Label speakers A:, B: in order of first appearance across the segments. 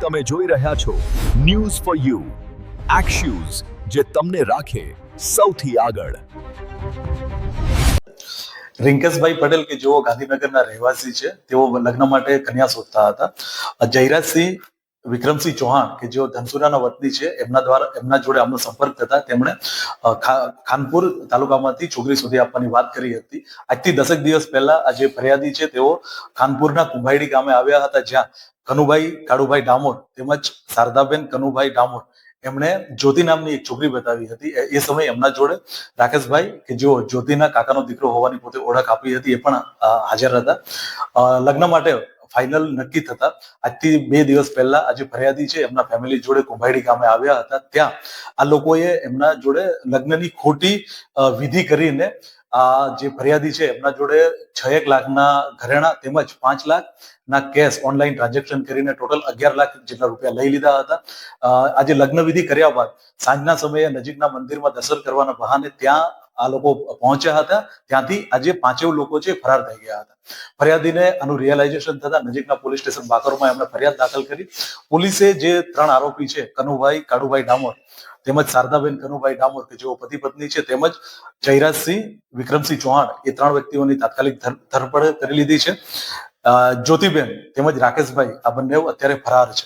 A: તમે જોઈ રહ્યા છો ન્યૂઝ ફોર યુ એક્સ્યુઝ જે તમને રાખે સૌથી આગળ.
B: રિંકેશભાઈ પટેલ કે જેઓ ગાંધીનગરના રહેવાસી છે, તેઓ લગ્ન માટે કન્યા શોધતા હતા. જયરાજસિંહ વિક્રમસિંહ ચૌહાણ કે જેઓ ધનસુરાના વતની છે, એમના જોડે આમનો સંપર્ક થતા તેમણે ખાનપુર તાલુકામાંથી છોકરી શોધી આપવાની વાત કરી હતી. આજથી 10 દિવસ પહેલા આ જે ફરિયાદી છે તેઓ ખાનપુરના કુંભાઈડી ગામે આવ્યા હતા, જ્યાં કનુભાઈ કાળુભાઈ ડામોર તેમજ શારદાબેન કનુભાઈ ડામોર એમણે જ્યોતિ નામની એક છોકરી બતાવી હતી. એ સમયે એમના જોડે રાકેશભાઈ કે જેઓ જ્યોતિના કાકાનો દીકરો હોવાની પોતે ઓળખ આપી હતી, એ પણ હાજર હતા. લગ્ન માટે ફાઇનલ નક્કી થતા આજથી 2 દિવસ પહેલા આજે ફરિયાદી છે એમના ફેમિલી જોડે કુંભાઈડી ગામે આવ્યા હતા. ત્યાં આ લોકોએ એમના જોડે લગ્નની ખોટી વિધિ કરીને આ જે ફરિયાદી છે એમના જોડે 6 લાખના ઘરેણા તેમજ 5 લાખના કેશ ઓનલાઈન ટ્રાન્ઝેક્શન કરીને ટોટલ 11 લાખ જેટલા રૂપિયા લઈ લીધા હતા. આજે લગ્ન વિધિ કર્યા બાદ સાંજના સમયે નજીકના મંદિરમાં દર્શન કરવાના બહાને ત્યાં આ લોકો પહોંચ્યા હતા. ત્યાંથી આજે 5 લોકો છે ફરાર થઈ ગયા હતા. ફરિયાદીને આનું રિયલાઇઝેશન થતા નજીકના પોલીસ સ્ટેશન બાકરોમાં એમણે ફરિયાદ દાખલ કરી. પોલીસે જે 3 આરોપી છે, કનુભાઈ કાળુભાઈ ડામોર તેમજ શારદાબેન કનુભાઈ ડામોર કે જેઓ પતિ પત્ની છે, તેમજ જયરાજસિંહ વિક્રમસિંહ ચૌહાણ, એ 3 વ્યક્તિઓની તાત્કાલિક ધરપકડ કરી લીધી છે. જ્યોતિબેન તેમજ રાકેશભાઈ આ બંને અત્યારે ફરાર છે.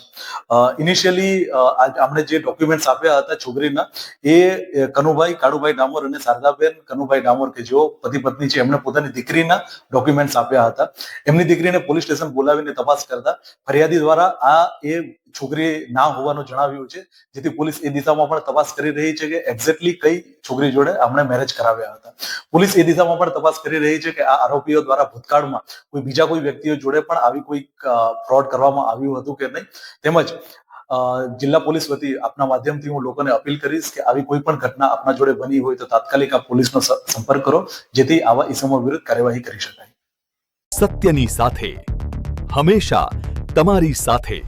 B: ઇનિશિયલી આપણે જે ડોક્યુમેન્ટ્સ આપ્યા હતા છોકરીના, એ કનુભાઈ કાળુભાઈ ડામોર અને શારદાબેન કનુભાઈ ડામોર કે જેઓ પતિ પત્ની છે, એમણે પોતાની દીકરીના ડોક્યુમેન્ટ્સ આપ્યા હતા. એમની દીકરીને પોલીસ સ્ટેશન બોલાવીને તપાસ કરતા ફરિયાદી દ્વારા આ એ છોકરી ના હોવાનું જણાવ્યું છે, જેથી પોલીસ એ દિશામાં પણ તપાસ કરી રહી છે કે એક્ઝેક્ટલી કઈ છોકરી જોડે આમણે મેરેજ કરાવ્યા હતા. પોલીસ એ દિશામાં પણ તપાસ કરી રહી છે કે આ આરોપીઓ દ્વારા ભૂતકાળમાં બીજા કોઈ વ્યક્તિઓ જોડે પણ આવી કોઈ ફ્રોડ કરવામાં આવ્યું હતું કે નહીં. તેમજ જિલ્લા પોલીસ વતી આપના માધ્યમથી હું લોકોને અપીલ કરીશ કે આવી કોઈ પણ ઘટના આપના જોડે બની હોય તો તાત્કાલિક આપ પોલીસનો સંપર્ક કરો, જેથી આવા ઇસમો વિરુદ્ધ કાર્યવાહી કરી શકાય.
A: સત્યની સાથે હંમેશા તમારી સાથે.